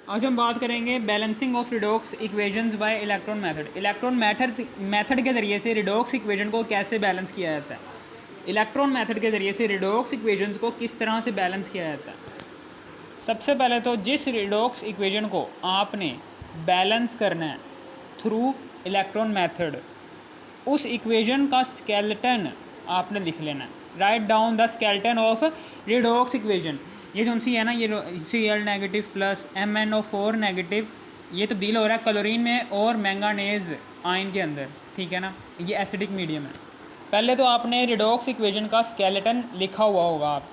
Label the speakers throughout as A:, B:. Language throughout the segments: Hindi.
A: आज हम बात करेंगे balancing of redox equations bye electron method. Electron method के ज़रिए से रिडॉक्स इक्वेशन को कैसे बैलेंस किया जाता है। इलेक्ट्रॉन मेथड के ज़रिए से रिडॉक्स इक्वेशंस को किस तरह से बैलेंस किया जाता है। सबसे पहले तो जिस रिडॉक्स इक्वेशन को आपने बैलेंस करना है थ्रू इलेक्ट्रॉन मेथड, उस इक्वेशन का स्केलेटन आपने लिख लेना है। Write down the skeleton of redox equation. ये जो सी है ना, ये Cl negative plus MnO4 negative, ये तब्दील हो रहा है क्लोरीन में और मैंगानीज आयन के अंदर, ठीक है ना। ये एसिडिक मीडियम है। पहले तो आपने रिडॉक्स इक्वेशन का स्केलेटन लिखा हुआ होगा आप,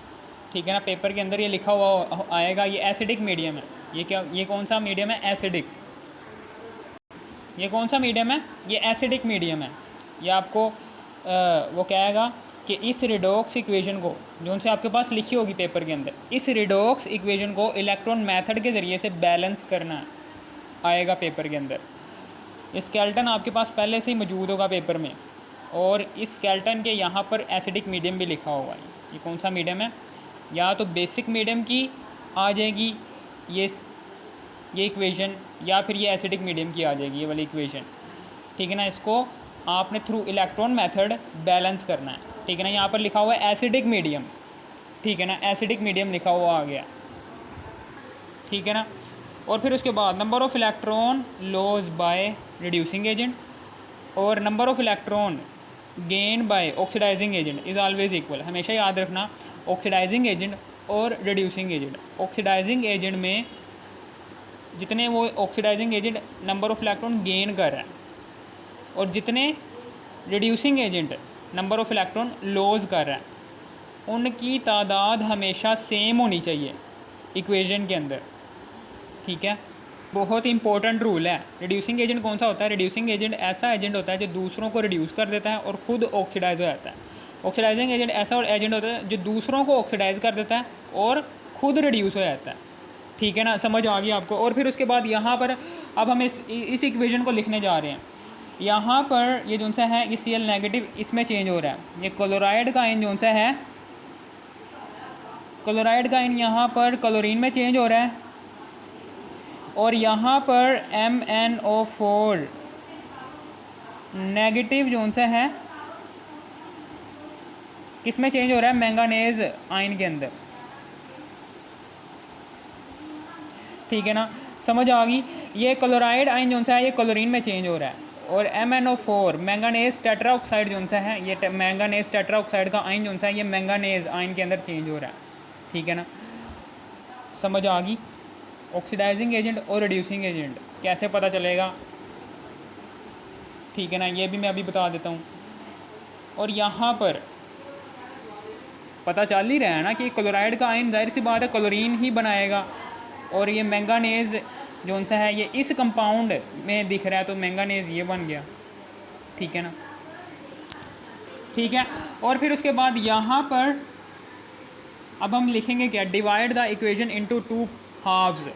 A: ठीक है ना, पेपर के अंदर ये लिखा हुआ आएगा। ये एसिडिक मीडियम है। ये कौन सा मीडियम है? एसिडिक। ये कौन सा मीडियम है? ये एसिडिक मीडियम है। ये आपको वो कहेगा कि इस रिडॉक्स इक्वेशन को, जो उनसे आपके पास लिखी होगी पेपर के अंदर, इस रिडॉक्स इक्वेशन को इलेक्ट्रॉन मेथड के ज़रिए से बैलेंस करना आएगा पेपर के अंदर। स्केलेटन आपके पास पहले से ही मौजूद होगा पेपर में, और इस स्केलेटन के यहाँ पर एसिडिक मीडियम भी लिखा होगा। ये कौन सा मीडियम है? या तो बेसिक मीडियम की आ जाएगी ये इक्वेशन, या फिर ये एसिडिक मीडियम की आ जाएगी ये वाली इक्वेशन, ठीक है ना। इसको आपने थ्रू इलेक्ट्रॉन मेथड बैलेंस करना है, ठीक है ना। यहाँ पर लिखा हुआ है एसिडिक मीडियम, ठीक है ना, एसिडिक मीडियम लिखा हुआ आ गया, ठीक है ना। और फिर उसके बाद number of electron loss by reducing agent और number of electron gain by oxidizing agent is always equal. हमेशा याद रखना, ऑक्सीडाइजिंग एजेंट और रिड्यूसिंग एजेंट। ऑक्सीडाइजिंग एजेंट में जितने वो oxidizing agent number of electron gain कर रहा है, और जितने reducing agent number of electron loss कर रहा है, उनकी तादाद हमेशा सेम होनी चाहिए इक्वेशन के अंदर, ठीक है। बहुत इंपॉर्टेंट रूल है। रिड्यूसिंग एजेंट कौन सा होता है? रिड्यूसिंग एजेंट ऐसा एजेंट होता है जो दूसरों को रिड्यूस कर देता है और ख़ुद ऑक्सीडाइज हो जाता है। ऑक्सीडाइजिंग एजेंट ऐसा एजेंट होता है जो दूसरों को ऑक्सीडाइज कर देता है और ख़ुद रिड्यूस हो जाता है, ठीक है ना। समझ आ गई आपको। और फिर उसके बाद यहाँ पर अब हम इस इक्वेशन को लिखने जा रहे हैं। यहाँ पर ये जो सा है, ये Cl नेगेटिव इसमें चेंज हो रहा है। ये क्लोराइड का आयन जो सा है, क्लोराइड का आयन यहाँ पर क्लोरीन में चेंज हो रहा है, और यहाँ पर MnO4 नेगेटिव जो सा है किस में चेंज हो रहा है? मैंगानीज आयन के अंदर, ठीक है ना। समझ आ गई। ये क्लोराइड आयन जो सा है ये क्लोरीन में चेंज हो रहा है, और MnO4 मैंगानीज टेट्राऑक्साइड जो सा है, ये मैंगानीज टेट्राऑक्साइड का आयन जो सा है ये मैंगानीज आयन के अंदर चेंज हो रहा है, ठीक है ना। समझ आ गई। ऑक्सीडाइजिंग एजेंट और रिड्यूसिंग एजेंट कैसे पता चलेगा, ठीक है ना, ये भी मैं अभी बता देता हूँ। और यहाँ पर पता चल ही रहा है ना कि क्लोराइड का आयन जाहिर सी बात है क्लोरीन ही बनाएगा, और ये मैंगानीज जो सा है ये इस कंपाउंड में दिख रहा है, तो मैंगानीज ये बन गया, ठीक है ना, ठीक है। और फिर उसके बाद यहाँ पर अब हम लिखेंगे क्या? Divide the equation into 2 halves.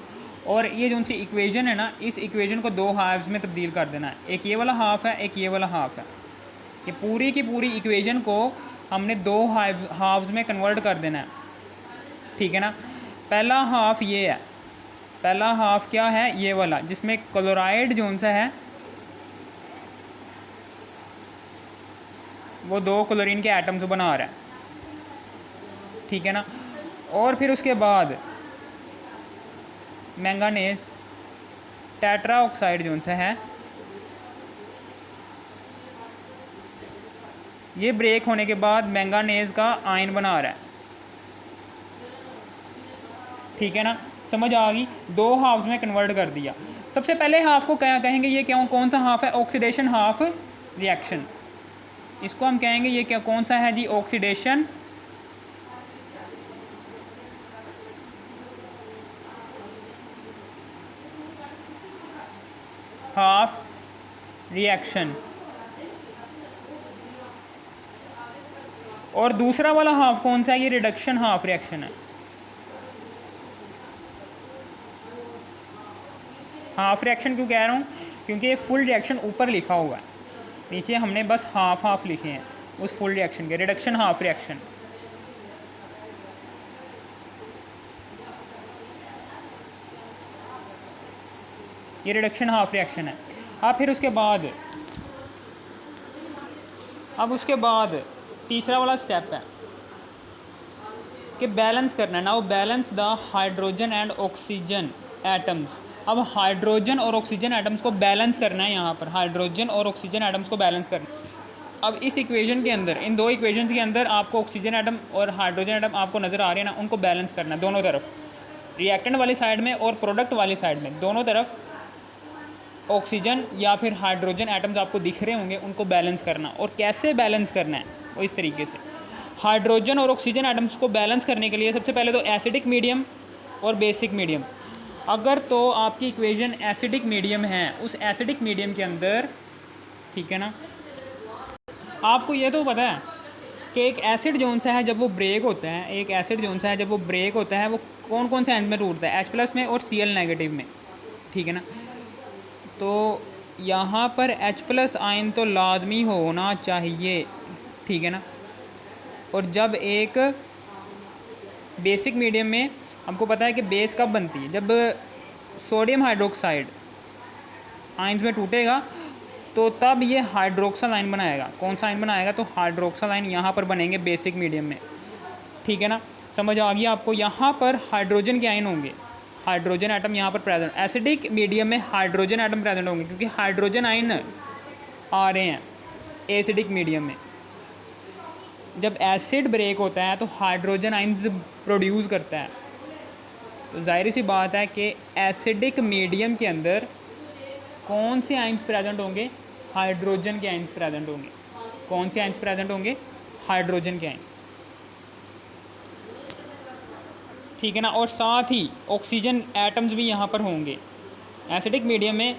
A: और ये जो सी इक्वेशन है ना, इस इक्वेशन को 2 हाफ्स में तब्दील कर देना है। एक ये वाला हाफ है, एक ये वाला हाफ है। ये पूरी की पूरी इक्वेशन को हमने 2 हाफ्स में कन्वर्ट कर देना है, ठीक है ना। पहला हाफ ये है, पहला हाफ क्या है? ये वाला, जिसमें क्लोराइड जो सा है वो 2 क्लोरीन के एटम्स बना रहा है, ठीक है ना। और फिर उसके बाद मैंगानीज टेट्राऑक्साइड जो सा है ये ब्रेक होने के बाद मैंगानीज का आयन बना रहा है, ठीक है ना। समझ आ गई। 2 हाफ्स में कन्वर्ट कर दिया। सबसे पहले हाफ को क्या कहेंगे? ये क्या कौन सा हाफ है? Oxidation half reaction. इसको हम कहेंगे ये क्या कौन सा है जी? Oxidation half reaction. और दूसरा वाला हाफ कौन सा है? ये रिडक्शन हाफ रिएक्शन है। हाफ रिएक्शन क्यों कह रहा हूँ? क्योंकि ये फुल रिएक्शन ऊपर लिखा हुआ है, नीचे हमने बस हाफ हाफ लिखे हैं उस फुल रिएक्शन के। रिडक्शन हाफ रिएक्शन, ये रिडक्शन हाफ रिएक्शन है। अब फिर उसके बाद तीसरा वाला स्टेप है कि बैलेंस करना है। Now balance the hydrogen and oxygen atoms. अब हाइड्रोजन और ऑक्सीजन एटम्स को बैलेंस करना है। यहाँ पर हाइड्रोजन और ऑक्सीजन एटम्स को बैलेंस करना है। अब इस इक्वेशन के अंदर, इन दो इक्वेशंस के अंदर आपको ऑक्सीजन एटम और हाइड्रोजन एटम आपको नज़र आ रहे हैं ना, उनको बैलेंस करना है दोनों तरफ, रिएक्टेंट वाली साइड में और प्रोडक्ट वाली साइड में, दोनों तरफ ऑक्सीजन या फिर हाइड्रोजन एटम्स आपको दिख रहे होंगे, उनको बैलेंस करना। और कैसे बैलेंस करना है वो इस तरीके से, हाइड्रोजन और ऑक्सीजन एटम्स को बैलेंस करने के लिए सबसे पहले तो एसिडिक मीडियम और बेसिक मीडियम। अगर तो आपकी इक्वेशन एसिडिक मीडियम है, उस एसिडिक मीडियम के अंदर, ठीक है ना, आपको ये तो पता है कि एक एसिड जोन सा है जब वो ब्रेक होता है, एक एसिड जोन सा है जब वो ब्रेक होता है, वो कौन कौन से आयन में टूटता है, H+ में और Cl नेगेटिव में, ठीक है ना। तो यहाँ पर H+ आयन तो लाजमी होना चाहिए, ठीक है ना। और जब एक बेसिक मीडियम में हमको पता है कि बेस कब बनती है, जब सोडियम हाइड्रोक्साइड आयन्स में टूटेगा तो तब ये हाइड्रोक्सल आयन बनाएगा। कौन सा आयन बनाएगा, तो हाइड्रोक्सल आयन यहाँ पर बनेंगे बेसिक मीडियम में, ठीक है ना। समझ आ गया आपको। यहाँ पर हाइड्रोजन के आयन होंगे, हाइड्रोजन एटम यहाँ पर प्रेजेंट, एसिडिक मीडियम में हाइड्रोजन एटम प्रेजेंट होंगे क्योंकि हाइड्रोजन आयन आ रहे हैं एसिडिक मीडियम में। जब एसिड ब्रेक होता है तो हाइड्रोजन आयन्स प्रोड्यूस करता है, तो जाहिर सी बात है कि एसिडिक मीडियम के अंदर कौन से आयन्स प्रेजेंट होंगे, हाइड्रोजन के आयन्स प्रेजेंट होंगे। कौन से आयन्स प्रेजेंट होंगे, हाइड्रोजन के आयन, ठीक है ना। और साथ ही ऑक्सीजन एटम्स भी यहाँ पर होंगे एसिडिक मीडियम में।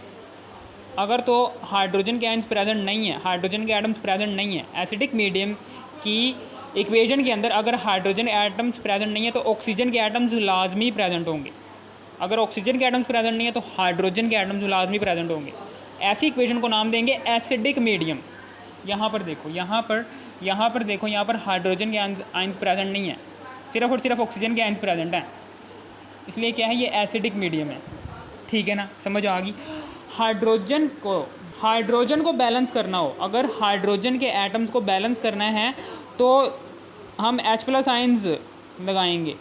A: अगर तो हाइड्रोजन के आयन्स प्रेजेंट नहीं है, हाइड्रोजन के एटम्स प्रेजेंट नहीं है एसिडिक मीडियम की इक्वेशन के अंदर, अगर हाइड्रोजन एटम्स प्रेजेंट नहीं है तो ऑक्सीजन के एटम्स लाजमी प्रेजेंट होंगे। अगर ऑक्सीजन के एटम्स प्रेजेंट नहीं है तो हाइड्रोजन के एटम्स लाजमी प्रेजेंट होंगे। ऐसी इक्वेशन को नाम देंगे एसिडिक मीडियम। यहाँ पर देखो, यहाँ पर देखो, यहाँ पर हाइड्रोजन के आयन्स प्रेजेंट नहीं है, सिर्फ और सिर्फ ऑक्सीजन के आयन्स प्रेजेंट हैं, इसलिए क्या है, ये एसिडिक मीडियम है, ठीक है ना। समझ आ गई। हाइड्रोजन को बैलेंस करना हो, अगर हाइड्रोजन के एटम्स को बैलेंस करना है तो हम H+ आयन्स लगाएंगे।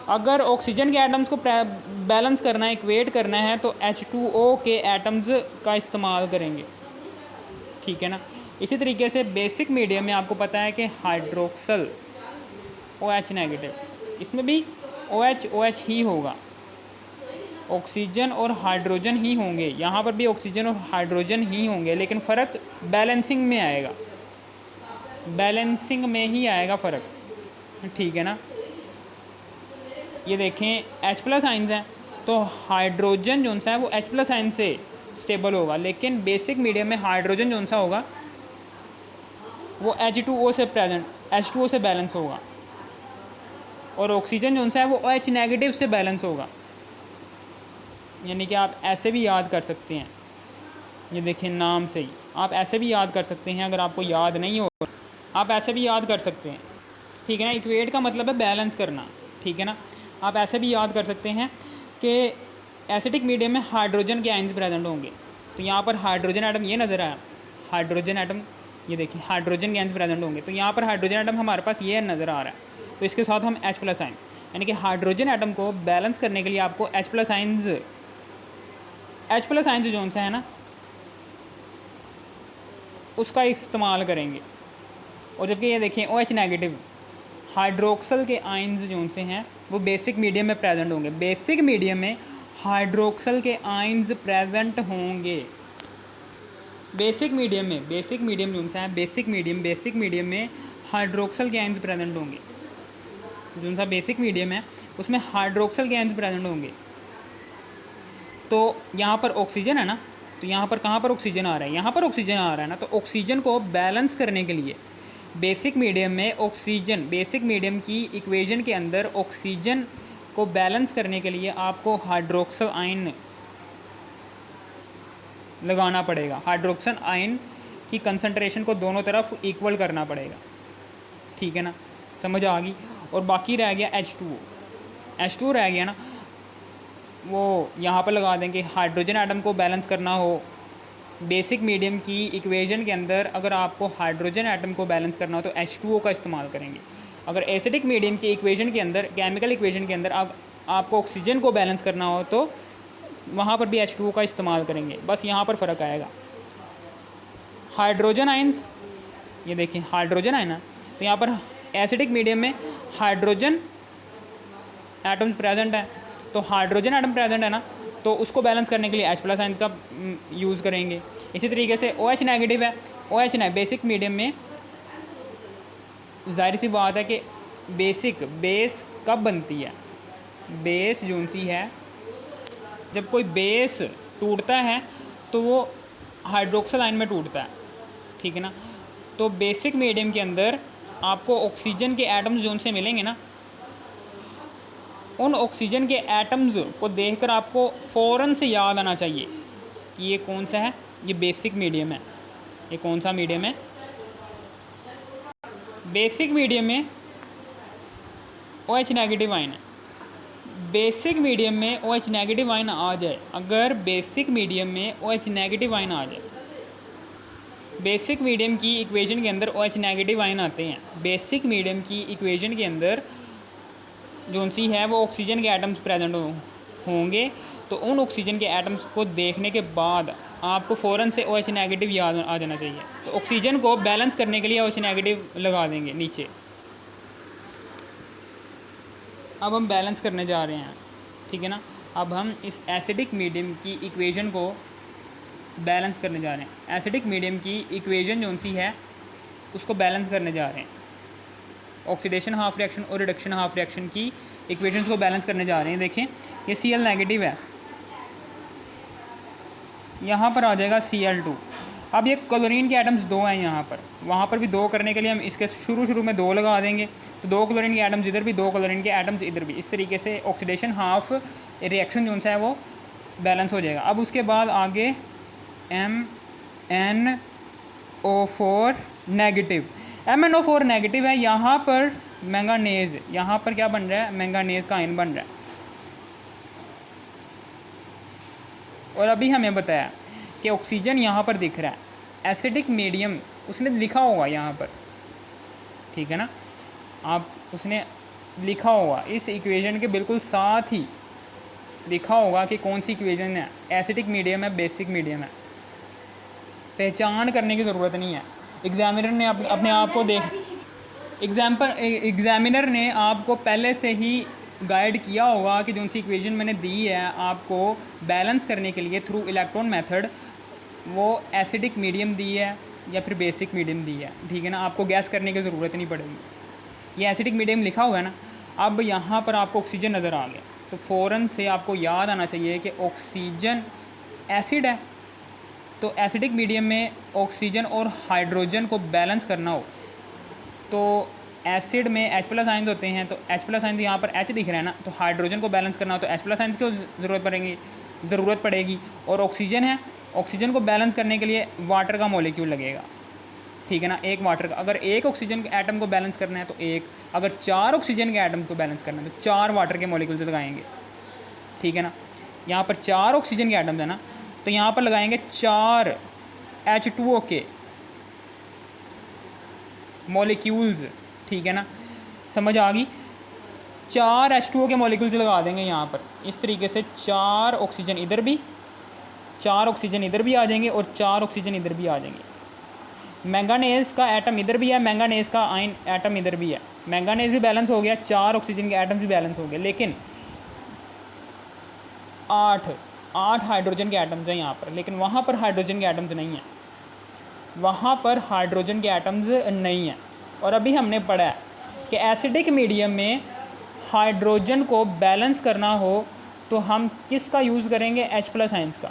A: अगर ऑक्सीजन के एटम्स को बैलेंस करना है, इक्वेट करना है, तो H2O के एटम्स का इस्तेमाल करेंगे, ठीक है ना। इसी तरीके से बेसिक मीडियम में आपको पता है कि हाइड्रोक्सल OH नेगेटिव, इसमें भी OH ही होगा, ऑक्सीजन और हाइड्रोजन ही होंगे, यहाँ पर भी ऑक्सीजन और हाइड्रोजन ही होंगे, लेकिन फ़र्क बैलेंसिंग में आएगा, बैलेंसिंग में ही आएगा फ़र्क, ठीक है ना। ये देखें H+ आयन्स हैं तो हाइड्रोजन जो सा है वो H+ आयन से स्टेबल होगा, लेकिन बेसिक मीडियम में हाइड्रोजन जो सा होगा वो H2O से H2O से बैलेंस होगा, और ऑक्सीजन जो सा है वो OH नेगेटिव से बैलेंस होगा। यानी कि आप ऐसे भी याद कर सकते हैं, ये देखें नाम से ही आप ऐसे भी याद कर सकते हैं, अगर आपको याद नहीं हो आप ऐसे भी याद कर सकते हैं, ठीक है ना। इक्वेट का मतलब है बैलेंस करना, ठीक है ना। आप ऐसे भी याद कर सकते हैं कि एसिडिक मीडियम में हाइड्रोजन के आयन्स प्रेजेंट होंगे, तो यहाँ पर हाइड्रोजन एटम ये नज़र आया, हाइड्रोजन एटम ये देखिए, हाइड्रोजन के आयन्स प्रेजेंट होंगे, तो यहाँ पर हाइड्रोजन एटम हमारे पास ये नज़र आ रहा है, तो इसके साथ हम H+ आयन्स, यानी कि हाइड्रोजन एटम को बैलेंस करने के लिए आपको H+ आयन्स जो सा है ना उसका इस्तेमाल करेंगे। और जबकि ये देखें OH नेगेटिव, हाइड्रोक्सल के आयन्स जो से हैं वो बेसिक मीडियम में प्रेजेंट होंगे, बेसिक मीडियम में हाइड्रोक्सल के आयन्स प्रेजेंट होंगे। बेसिक मीडियम जो सा है, बेसिक मीडियम में हाइड्रोक्सल के आयन्स प्रेजेंट होंगे, जो सा बेसिक मीडियम है उसमें हाइड्रोक्सल के आयन्स प्रेजेंट होंगे। तो यहाँ पर ऑक्सीजन है ना, तो यहाँ पर कहाँ पर ऑक्सीजन आ रहा है, यहाँ पर ऑक्सीजन आ रहा है ना, तो ऑक्सीजन को बैलेंस करने के लिए बेसिक मीडियम में ऑक्सीजन, बेसिक मीडियम की इक्वेशन के अंदर ऑक्सीजन को बैलेंस करने के लिए आपको हाइड्रोक्सल आयन लगाना पड़ेगा, हाइड्रोक्सल आयन की कंसंट्रेशन को दोनों तरफ इक्वल करना पड़ेगा, ठीक है ना। समझ आ गई। और बाकी रह गया H2O रह गया ना। वो यहाँ पर लगा देंगे। हाइड्रोजन एटम को बैलेंस करना हो बेसिक मीडियम की इक्वेशन के अंदर, अगर आपको हाइड्रोजन एटम को बैलेंस करना हो तो H2O का इस्तेमाल करेंगे। अगर एसिडिक मीडियम की इक्वेशन के अंदर, केमिकल इक्वेशन के अंदर आपको ऑक्सीजन को बैलेंस करना हो तो वहाँ पर भी H2O का इस्तेमाल करेंगे। बस यहाँ पर फ़र्क आएगा। हाइड्रोजन आइंस, ये देखिए हाइड्रोजन आयन है, तो यहाँ पर एसिडिक मीडियम में हाइड्रोजन एटम्स प्रेजेंट है, तो हाइड्रोजन एटम प्रेजेंट है ना, तो उसको बैलेंस करने के लिए H+ आइंस का यूज़ करेंगे। इसी तरीके से OH नेगेटिव है, OH ना बेसिक मीडियम में जाहिर सी बात है कि बेस कब बनती है, बेस जो सी है, जब कोई बेस टूटता है तो वो हाइड्रोक्सिल आयन में टूटता है, ठीक है ना। तो बेसिक मीडियम के अंदर आपको ऑक्सीजन के एटम्स जो उनसे मिलेंगे ना, उन ऑक्सीजन के एटम्स को देखकर आपको फ़ौरन से याद आना चाहिए कि ये कौन सा है, ये बेसिक मीडियम है। ये कौन सा मीडियम है? बेसिक मीडियम में OH नेगेटिव आयन है। बेसिक मीडियम में OH नेगेटिव आयन आ जाए, अगर बेसिक मीडियम में OH नेगेटिव आयन आ जाए, बेसिक मीडियम की इक्वेशन के अंदर OH नेगेटिव आयन आते हैं। बेसिक मीडियम की इक्वेशन के अंदर जो सी है वो ऑक्सीजन के एटम्स प्रेजेंट होंगे, तो उन ऑक्सीजन के एटम्स को देखने के बाद आपको फ़ौरन से OH नेगेटिव याद आ जाना चाहिए। तो ऑक्सीजन को बैलेंस करने के लिए OH नेगेटिव लगा देंगे नीचे। अब हम बैलेंस करने जा रहे हैं, ठीक है ना। अब हम इस एसिडिक मीडियम की इक्वेशन को बैलेंस करने जा रहे हैं। एसिडिक मीडियम की इक्वेशन जो सी है उसको बैलेंस करने जा रहे हैं। ऑक्सीडेशन हाफ रिएक्शन और रिडक्शन हाफ रिएक्शन की इक्वेशंस को बैलेंस करने जा रहे हैं। देखें ये Cl नेगेटिव है, यहाँ पर आ जाएगा Cl2। अब ये क्लोरीन के एटम्स 2 हैं यहाँ पर, वहाँ पर भी 2 करने के लिए हम इसके शुरू में 2 लगा देंगे, तो 2 क्लोरीन के एटम्स इधर भी, 2 क्लोरीन के एटम्स इधर भी। इस तरीके से ऑक्सीडेशन हाफ रिएक्शन जो सा है वो बैलेंस हो जाएगा। अब उसके बाद आगे MnO4 नेगेटिव, MnO4 नेगेटिव है, यहाँ पर मैंगानेज, यहाँ पर क्या बन रहा है, मैंगानेज का आयन बन रहा है। और अभी हमें बताया कि ऑक्सीजन यहाँ पर दिख रहा है, एसिडिक मीडियम उसने लिखा होगा यहाँ पर, ठीक है ना। आप उसने लिखा होगा इस इक्वेशन के बिल्कुल साथ ही लिखा होगा कि कौन सी इक्वेशन है, एसिडिक मीडियम है, बेसिक मीडियम है। पहचान करने की ज़रूरत नहीं है। एग्जामिनर ने अपने आप को एग्जामिनर ने आपको पहले से ही गाइड किया होगा कि जो सी इक्वेशन मैंने दी है आपको बैलेंस करने के लिए थ्रू इलेक्ट्रॉन मेथड, वो एसिडिक मीडियम दी है या फिर बेसिक मीडियम दी है, ठीक है ना। आपको गैस करने की ज़रूरत नहीं पड़ेगी, ये एसिडिक मीडियम लिखा हुआ है ना। अब यहाँ पर आपको ऑक्सीजन नज़र आ गया, तो फ़ौरन से आपको याद आना चाहिए कि ऑक्सीजन एसिड है, तो एसिडिक मीडियम में ऑक्सीजन और हाइड्रोजन को बैलेंस करना हो तो एसिड में H+ आयंस होते हैं, तो H+ आयंस यहाँ पर H दिख रहा है ना, तो हाइड्रोजन को बैलेंस करना हो तो H+ आयंस की ज़रूरत पड़ेगी। और ऑक्सीजन है, ऑक्सीजन को बैलेंस करने के लिए वाटर का मॉलिक्यूल लगेगा, ठीक है ना, एक वाटर का। अगर एक ऑक्सीजन के एटम को बैलेंस करना है तो एक, अगर 4 ऑक्सीजन के एटम्स को बैलेंस करना है तो 4 वाटर के मॉलिक्यूल्स लगाएंगे, ठीक है ना। यहाँ पर 4 ऑक्सीजन के एटम्स है ना, तो यहाँ पर लगाएंगे 4 H2O के मॉलिक्यूल्स, ठीक है ना, समझ आ गई। 4 H2O के मॉलिक्यूल्स लगा देंगे यहाँ पर, इस तरीके से 4 ऑक्सीजन इधर भी, 4 ऑक्सीजन इधर भी आ जाएंगे और 4 ऑक्सीजन इधर भी आ जाएंगे। मैंगानेज का एटम इधर भी है, मैंगानेज का आयन एटम इधर भी है, मैंगानेज भी बैलेंस हो गया, 4 ऑक्सीजन के एटम्स भी बैलेंस हो गए, लेकिन 8 हाइड्रोजन के एटम्स हैं यहाँ पर, लेकिन वहाँ पर हाइड्रोजन के एटम्स नहीं हैं, वहाँ पर हाइड्रोजन के एटम्स नहीं हैं। और अभी हमने पढ़ा है कि एसिडिक मीडियम में हाइड्रोजन को बैलेंस करना हो तो हम किसका यूज़ करेंगे, H+ आयंस का।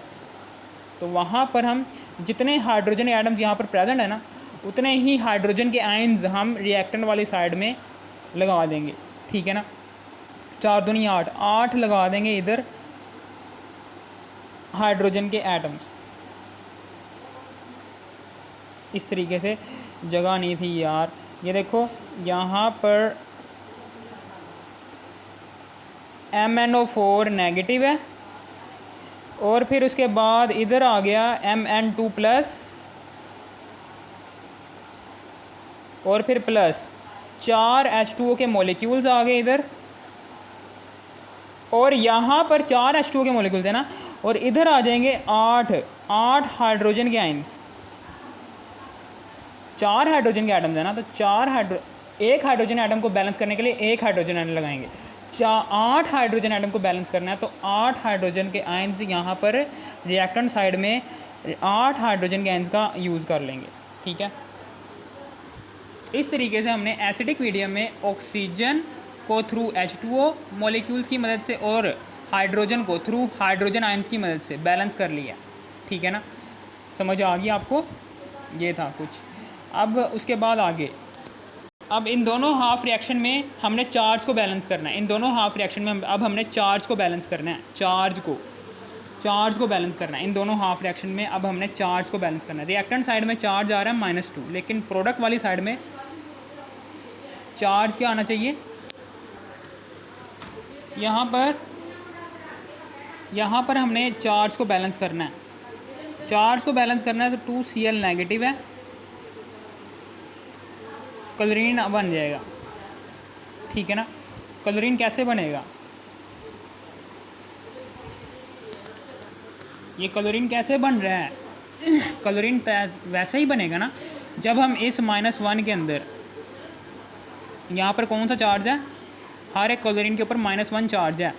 A: तो वहाँ पर हम जितने हाइड्रोजन एटम्स यहाँ पर प्रेजेंट है ना, उतने ही हाइड्रोजन के आयंस हम रिएक्टेंट वाली साइड में लगा देंगे, ठीक है ना। 4 दूनी 8, 8 लगा देंगे इधर हाइड्रोजन के एटम्स। इस तरीके से, जगह नहीं थी यार, ये देखो यहाँ पर MnO4 नेगेटिव है और फिर उसके बाद इधर आ गया Mn2+, और फिर प्लस 4 H2O के मॉलिक्यूल्स आ गए इधर, और यहाँ पर 4 H2O के मॉलिक्यूल्स है ना, और इधर आ जाएंगे 8 हाइड्रोजन के आइंस। 4 हाइड्रोजन के एटम्स है ना, तो एक हाइड्रोजन एटम को बैलेंस करने के लिए एक हाइड्रोजन एटम लगाएंगे। 8 हाइड्रोजन एटम को बैलेंस करना है तो 8 हाइड्रोजन के आयंस यहाँ पर रिएक्टेंट साइड में 8 हाइड्रोजन के आयंस का यूज़ कर लेंगे। ठीक है, इस तरीके से हमने एसिडिक मीडियम में ऑक्सीजन को थ्रू H2O मॉलिक्यूल्स की मदद से और हाइड्रोजन को थ्रू हाइड्रोजन आयंस की मदद से बैलेंस कर लिया। ठीक है ना, समझ आ गई आपको? ये था कुछ। अब उसके बाद आगे, अब इन दोनों हाफ रिएक्शन में हमने चार्ज को बैलेंस करना है। इन दोनों हाफ रिएक्शन में अब हमने चार्ज को बैलेंस करना है। चार्ज को बैलेंस करना है इन दोनों हाफ रिएक्शन में। अब हमने चार्ज को बैलेंस करना है। रिएक्टेंट साइड में चार्ज आ रहा है -2, लेकिन प्रोडक्ट वाली साइड में चार्ज क्या आना चाहिए? यहाँ पर हमने चार्ज को बैलेंस करना है। चार्ज को बैलेंस करना है तो 2Cl नेगेटिव है, क्लोरीन बन जाएगा। ठीक है ना, क्लोरीन कैसे बनेगा? ये क्लोरीन कैसे बन रहा है? क्लोरीन वैसे ही बनेगा ना, जब हम इस -1 के अंदर, यहाँ पर कौन सा चार्ज है? हर एक क्लोरीन के ऊपर -1 चार्ज है।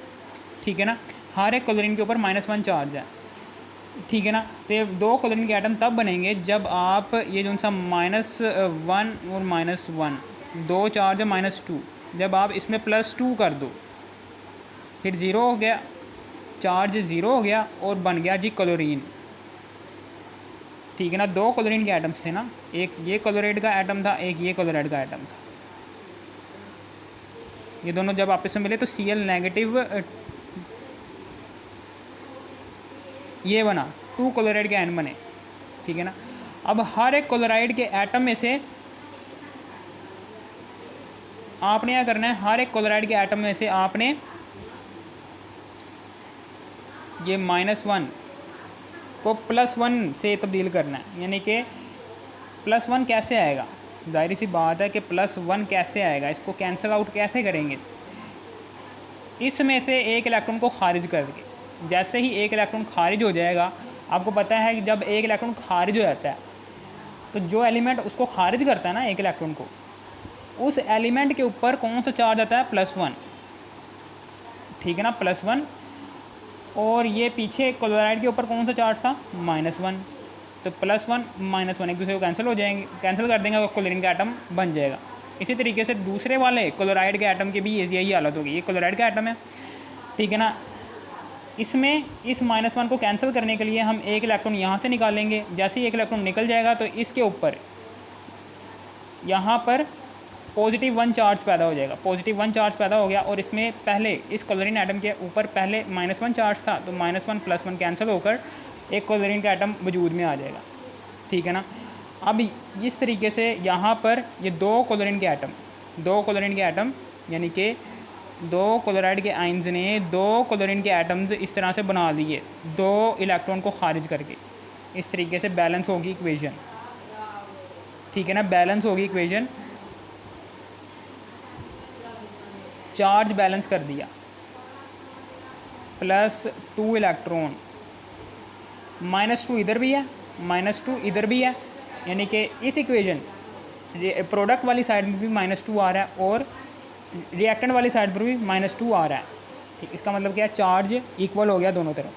A: ठीक है ना, हर एक क्लोरीन के ऊपर -1 चार्ज है। ठीक है ना, तो ये 2 क्लोरीन के एटम तब बनेंगे जब आप ये जो सा -1 और -1 दो चार्ज है -2, जब आप इसमें +2 कर दो फिर 0 हो गया, चार्ज 0 हो गया और बन गया जी क्लोरीन। ठीक है ना, 2 क्लोरीन के एटम्स थे ना, एक ये क्लोराइड का एटम था, एक ये क्लोराइड का एटम था। ये दोनों जब आपस में मिले तो Cl नेगेटिव ये बना, 2 क्लोराइड के आयन बने। ठीक है ना, अब हर एक क्लोराइड के एटम में से आपने क्या करना है? हर एक क्लोराइड के एटम में से आपने ये -1 को +1 से तब्दील करना है। यानी कि +1 कैसे आएगा? जाहिर सी बात है कि +1 कैसे आएगा, इसको कैंसिल आउट कैसे करेंगे? इसमें से एक इलेक्ट्रॉन को खारिज करके, जैसे ही एक इलेक्ट्रॉन खारिज हो जाएगा, आपको पता है कि जब एक इलेक्ट्रॉन खारिज हो जाता है तो जो एलिमेंट उसको खारिज करता है ना एक इलेक्ट्रॉन को, उस एलिमेंट के ऊपर कौन सा चार्ज आता है? +1। ठीक है ना, +1। और ये पीछे क्लोराइड के ऊपर कौन सा चार्ज था? -1। तो +1 -1 एक दूसरे को कैंसिल हो जाएंगे, कैंसिल कर देंगे तो क्लोरीन का एटम बन जाएगा। इसी तरीके से दूसरे वाले क्लोराइड के एटम की भी यही हालत होगी। ये क्लोराइड का एटम है, ठीक है ना, इसमें इस -1 को कैंसिल करने के लिए हम एक इलेक्ट्रॉन यहाँ से निकालेंगे। जैसे ही एक इलेक्ट्रॉन निकल जाएगा तो इसके ऊपर यहाँ पर +1 चार्ज पैदा हो जाएगा। +1 चार्ज पैदा हो गया और इसमें पहले इस क्लोरीन एटम के ऊपर पहले -1 चार्ज था, तो -1 +1 कैंसिल होकर एक क्लोरीन का एटम वजूद में आ जाएगा। ठीक है ना, अब इस तरीके से यहाँ पर ये 2 क्लोरीन के एटम यानी कि 2 क्लोराइड के आइंस ने 2 क्लोरीन के एटम्स इस तरह से बना लिए, 2 इलेक्ट्रॉन को खारिज करके। इस तरीके से बैलेंस होगी इक्वेशन। ठीक है ना, बैलेंस होगी इक्वेशन। चार्ज बैलेंस कर दिया, +2 इलेक्ट्रॉन, -2 इधर भी है, -2 इधर भी है, यानी कि इस इक्वेशन प्रोडक्ट वाली साइड में भी -2 आ रहा है और रिएक्टेंट वाली साइड पर भी -2 आ रहा है। ठीक, इसका मतलब क्या है? चार्ज इक्वल हो गया दोनों तरफ।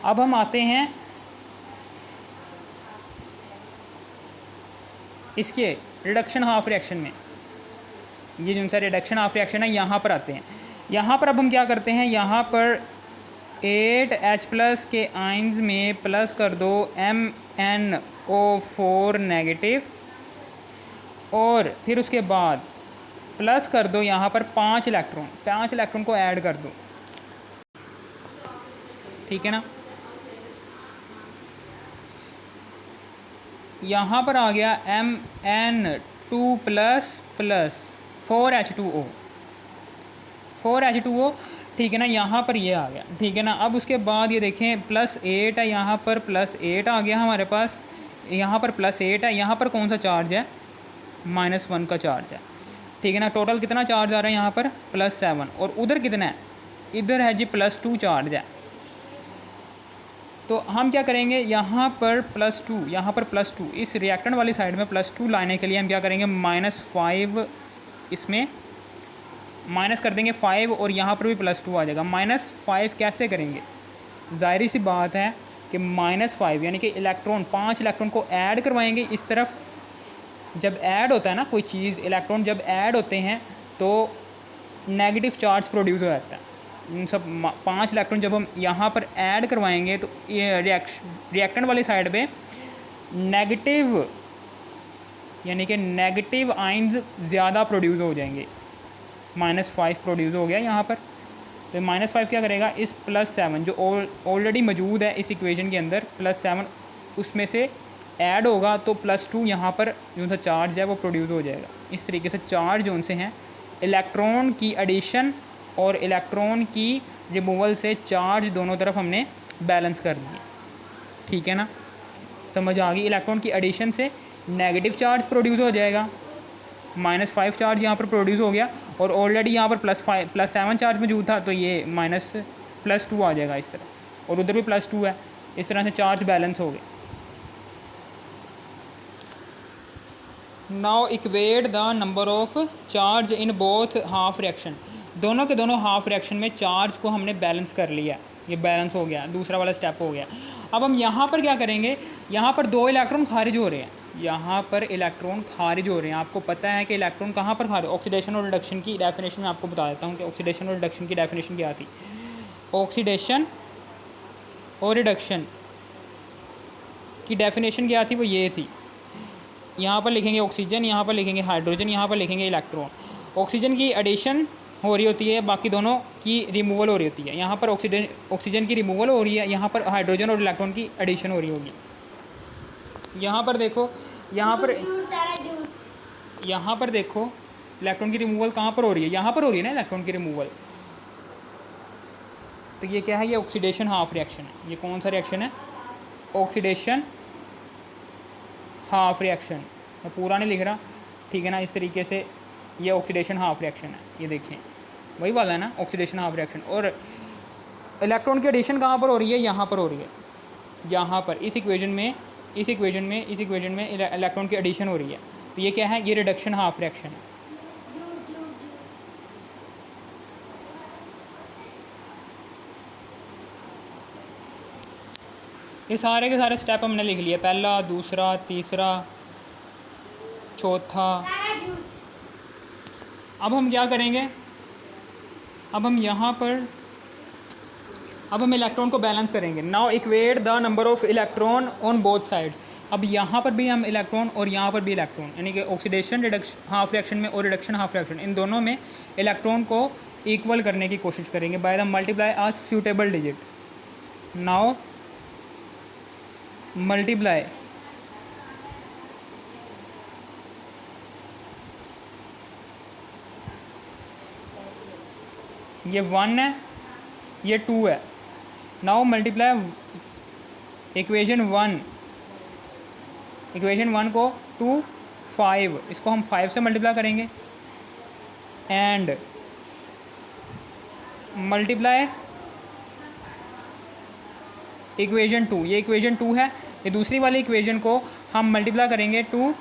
A: अब हम आते हैं इसके रिडक्शन हाफ रिएक्शन में। ये जो सा रिडक्शन हाफ रिएक्शन है, यहाँ पर आते हैं। यहाँ पर अब हम क्या करते हैं? यहाँ पर 8H+ के आइंस में प्लस कर दो MnO4 नेगेटिव, और फिर उसके बाद प्लस कर दो यहाँ पर 5 इलेक्ट्रॉन को ऐड कर दो। ठीक है ना, यहाँ पर आ गया Mn2++ 4H2O ठीक है ना, यहाँ पर ये आ गया, ठीक है ना। अब उसके बाद ये देखें +8 है, यहाँ पर +8 आ गया हमारे पास, यहाँ पर +8 है, यहाँ पर कौन सा चार्ज है, -1 का चार्ज है, ठीक है ना। टोटल कितना चार्ज आ रहा है यहाँ पर +7, और उधर कितना है, इधर है जी +2 चार्ज है। तो हम क्या करेंगे, यहाँ पर +2, यहाँ पर +2, इस रिएक्टेंट वाली साइड में +2 लाने के लिए हम क्या करेंगे, -5 इसमें माइनस कर देंगे 5, और यहाँ पर भी +2 आ जाएगा। -5 कैसे करेंगे, ज़ाहिर सी बात है कि -5 यानी कि इलेक्ट्रॉन, 5 इलेक्ट्रॉन को ऐड करवाएंगे इस तरफ। जब ऐड होता है ना कोई चीज़, इलेक्ट्रॉन जब ऐड होते हैं तो नेगेटिव चार्ज प्रोड्यूस हो जाता है। इन सब 5 इलेक्ट्रॉन जब हम यहाँ पर ऐड करवाएंगे तो ये रिएक्टेंट वाली साइड पे नेगेटिव यानी कि नेगेटिव आइंस ज़्यादा प्रोड्यूस हो जाएंगे। -5 प्रोड्यूस हो गया यहाँ पर, तो -5 क्या करेगा, इस +7 जो ऑलरेडी मौजूद है इस इक्वेशन के अंदर, +7 उसमें से ऐड होगा तो +2 यहाँ पर जो सा चार्ज है वो प्रोड्यूस हो जाएगा। इस तरीके से चार्ज जो उनसे हैं, इलेक्ट्रॉन की एडिशन और इलेक्ट्रॉन की रिमूवल से चार्ज दोनों तरफ हमने बैलेंस कर दिए, ठीक है ना, समझ आ गई। इलेक्ट्रॉन की एडिशन से नेगेटिव चार्ज प्रोड्यूस हो जाएगा, -5 चार्ज यहाँ पर प्रोड्यूस हो गया, और ऑलरेडी यहाँ पर +7 चार्ज मौजूद था, तो ये +2 आ जाएगा इस तरह, और उधर भी +2 है। इस तरह से चार्ज बैलेंस हो गए। Now equate the number of charge in both half reaction, दोनों के दोनों हाफ रिएक्शन में चार्ज को हमने बैलेंस कर लिया, ये बैलेंस हो गया, दूसरा वाला स्टेप हो गया। अब हम यहाँ पर क्या करेंगे, यहाँ पर 2 इलेक्ट्रॉन खारिज हो रहे हैं, यहाँ पर इलेक्ट्रॉन खारिज हो रहे हैं। आपको पता है कि इलेक्ट्रॉन कहाँ पर खारिज, ऑक्सीडेशन और रिडक्शन की डेफिनेशन में आपको बता देता हूँ कि ऑक्सीडेशन और रिडक्शन की डेफिनेशन क्या थी। ऑक्सीडेशन और रिडक्शन की डेफिनेशन क्या थी, वो ये थी, यहाँ पर लिखेंगे ऑक्सीजन, यहाँ पर लिखेंगे हाइड्रोजन, यहाँ पर लिखेंगे इलेक्ट्रॉन। ऑक्सीजन की एडिशन हो रही होती है, बाकी दोनों की रिमूवल हो रही होती है। यहाँ पर ऑक्सीजन की रिमूवल हो रही है, यहाँ पर हाइड्रोजन और इलेक्ट्रॉन की एडिशन हो रही होगी। यहाँ पर देखो, यहाँ पर देखो इलेक्ट्रॉन की रिमूवल कहाँ पर हो रही है, यहाँ पर हो रही है ना इलेक्ट्रॉन की रिमूवल। तो ये क्या है, ये ऑक्सीडेशन हाफ रिएक्शन है। ये कौन सा रिएक्शन है, ऑक्सीडेशन हाफ रिएक्शन। मैं पूरा नहीं लिख रहा, ठीक है ना। इस तरीके से ये ऑक्सीडेशन हाफ रिएक्शन है, ये देखें वही वाला है ना, ऑक्सीडेशन हाफ रिएक्शन। और इलेक्ट्रॉन की एडिशन कहाँ पर हो रही है, यहाँ पर हो रही है, यहाँ पर इस इक्वेशन में इलेक्ट्रॉन की एडिशन हो रही है। तो ये क्या है, ये रिडक्शन हाफ रिएक्शन है। ये सारे के सारे स्टेप हमने लिख लिए, पहला, दूसरा, तीसरा, चौथा। अब हम क्या करेंगे, अब हम यहाँ पर हम इलेक्ट्रॉन को बैलेंस करेंगे। Now equate the number of electron on both sides. अब यहाँ पर भी हम इलेक्ट्रॉन और यहाँ पर भी इलेक्ट्रॉन, यानी कि ऑक्सीडेशन रिडक्शन हाफ रिएक्शन में और रिडक्शन हाफ रिएक्शन, इन दोनों में इलेक्ट्रॉन को इक्वल करने की कोशिश करेंगे by the multiply a suitable digit. Now multiply ये 1 है, ये 2 है। नाउ मल्टीप्लाई इक्वेशन 1 को 2 5, इसको हम 5 से मल्टीप्लाई करेंगे, एंड मल्टीप्लाई इक्वेशन 2, ये इक्वेशन 2 है। ये दूसरी वाली इक्वेशन को हम मल्टीप्लाई करेंगे 2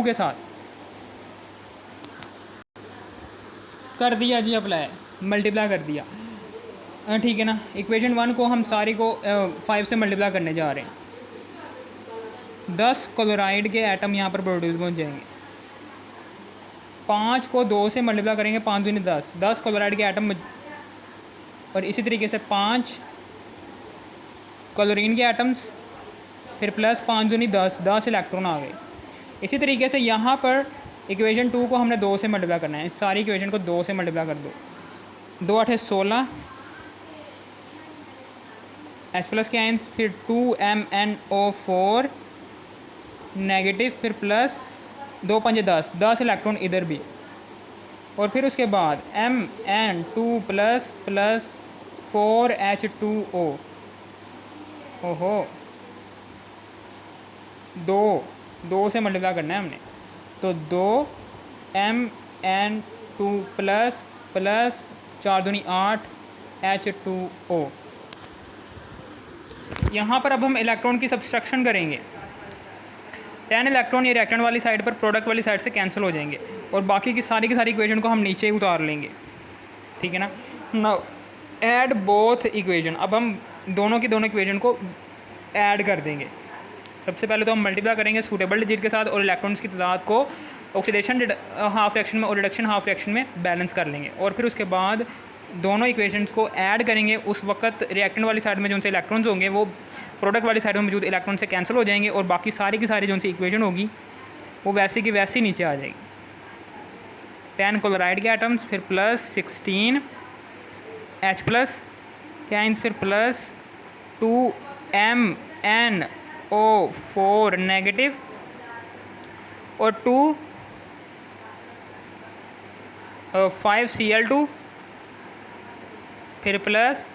A: के साथ। कर दिया जी अप्लाई, मल्टीप्लाई कर दिया, ठीक है ना। इक्वेशन 1 को हम सारी को 5 से मल्टीप्लाई करने जा रहे हैं। 10 क्लोराइड के एटम यहाँ पर प्रोड्यूस हो जाएंगे। 5 को 2 से मल्टीप्लाई करेंगे, 5 दूनी 10, 10 क्लोराइड के एटम, और इसी तरीके से 5 क्लोरीन के एटम्स, फिर प्लस 5 दूनी 10, 10 इलेक्ट्रॉन आ गए। इसी तरीके से यहाँ पर इक्वेशन 2 को हमने 2 से मल्टीप्लाई करना है। इस सारी इक्वेशन को 2 से मल्टीप्लाई कर दो, 2 8 16 H+ के आयंस, फिर 2MnO4 नेगेटिव, फिर प्लस 2 5 10, 10 इलेक्ट्रॉन इधर भी, और फिर उसके बाद Mn2 प्लस 4H2O। ओहो, दो से मल्टीप्लाई करना है हमने, तो 2Mn2 प्लस 4 दूनी 8 H2O। यहाँ पर अब हम इलेक्ट्रॉन की सब्सट्रैक्शन करेंगे। 10 इलेक्ट्रॉन ये रिएक्टेंट वाली साइड पर प्रोडक्ट वाली साइड से कैंसिल हो जाएंगे और बाकी की सारी इक्वेशन को हम नीचे ही उतार लेंगे, ठीक है ना। नाउ ऐड बोथ इक्वेशन, अब हम दोनों इक्वेशन को ऐड कर देंगे। सबसे पहले तो हम मल्टीप्लाई करेंगे सूटेबल डिजिट के साथ और इलेक्ट्रॉन्स की तादाद को ऑक्सीडेशन हाफ रिएक्शन में और रिडक्शन हाफ रिएक्शन में बैलेंस कर लेंगे और फिर उसके बाद दोनों इक्वेशंस को ऐड करेंगे। उस वक्त रिएक्टेंट वाली साइड में जो उनसे इलेक्ट्रॉन्स होंगे वो प्रोडक्ट वाली साइड में मौजूद इलेक्ट्रॉन से कैंसिल हो जाएंगे और बाकी सारी की सारी जो उनसे इक्वेशन होगी वो वैसे की वैसी नीचे आ जाएगी। 10 क्लोराइड के एटम्स, फिर प्लस 16 H प्लस के आइंस, फिर प्लस 2MnO4 नेगेटिव और 5Cl2, फिर प्लस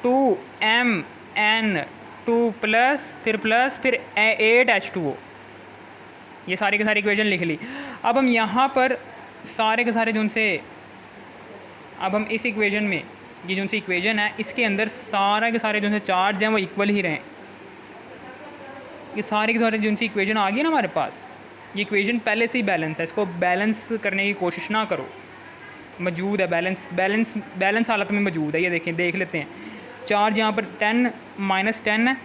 A: 2Mn2 प्लस फिर 8H2O। ये सारी की सारी इक्वेशन लिख ली। अब हम यहाँ पर सारे के सारे जो उनसे, अब हम इस इक्वेशन में ये जो उनसे इक्वेशन है इसके अंदर सारे के सारे जो उनसे चार्ज हैं वो इक्वल ही रहें। ये सारे के सारे जो उनसे इक्वेशन आ गई ना हमारे पास, ये इक्वेशन पहले से ही बैलेंस है, इसको बैलेंस करने की कोशिश ना करो, मौजूद है बैलेंस हालत में मौजूद है। ये देख लेते हैं। चार्ज यहाँ पर 10 -10 है,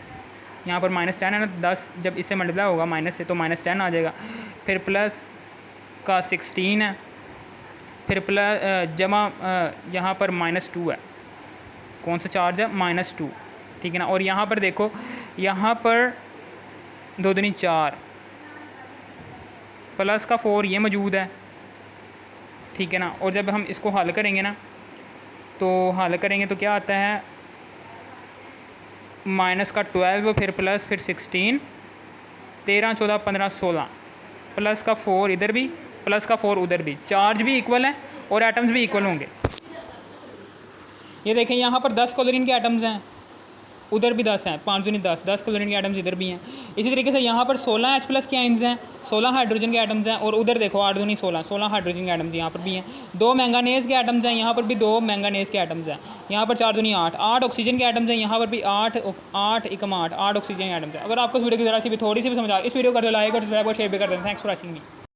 A: यहाँ पर -10 है ना, 10 जब इससे मल्टीप्लाई होगा माइनस से तो -10 आ जाएगा। फिर प्लस का 16 है, फिर प्लस जमा यहाँ पर -2 है। कौन सा चार्ज है? -2, ठीक है ना। और यहाँ पर देखो, यहाँ पर 2 दूनी 4 प्लस का 4 ये मौजूद है, ठीक है ना। और जब हम इसको हल करेंगे ना, तो हल करेंगे तो क्या आता है, माइनस का 12 फिर प्लस फिर 16, 13 14 15 16, प्लस का 4 इधर भी प्लस का 4 उधर भी, चार्ज भी इक्वल है और एटम्स भी इक्वल होंगे। ये देखें यहाँ पर 10 क्लोरीन के एटम्स हैं, उधर भी 10 हैं, 5 दूनी 10 क्लोरीन के एटम्स इधर भी हैं। इसी तरीके से यहाँ पर 16 H प्लस के आइंस हैं, 16 हाइड्रोजन के एटम्स हैं और उधर देखो 8 दूनी 16 हाइड्रोजन के एटम्स यहाँ पर भी हैं। 2 मैंगानीज के एटम्स हैं, यहाँ पर भी 2 मैंगानीज के एटम्स हैं। यहाँ पर 4 दूनी 8 ऑक्सीजन के एटम्स हैं, यहाँ पर भी 8 ऑक्सीजन के एटम्स हैं। अगर आपको इस वीडियो की ज़रा सी भी थोड़ी सी भी समझ आ, इस वीडियो को कर दो लाइक और सब्सक्राइब और शेयर भी कर दें। Thanks for watching me.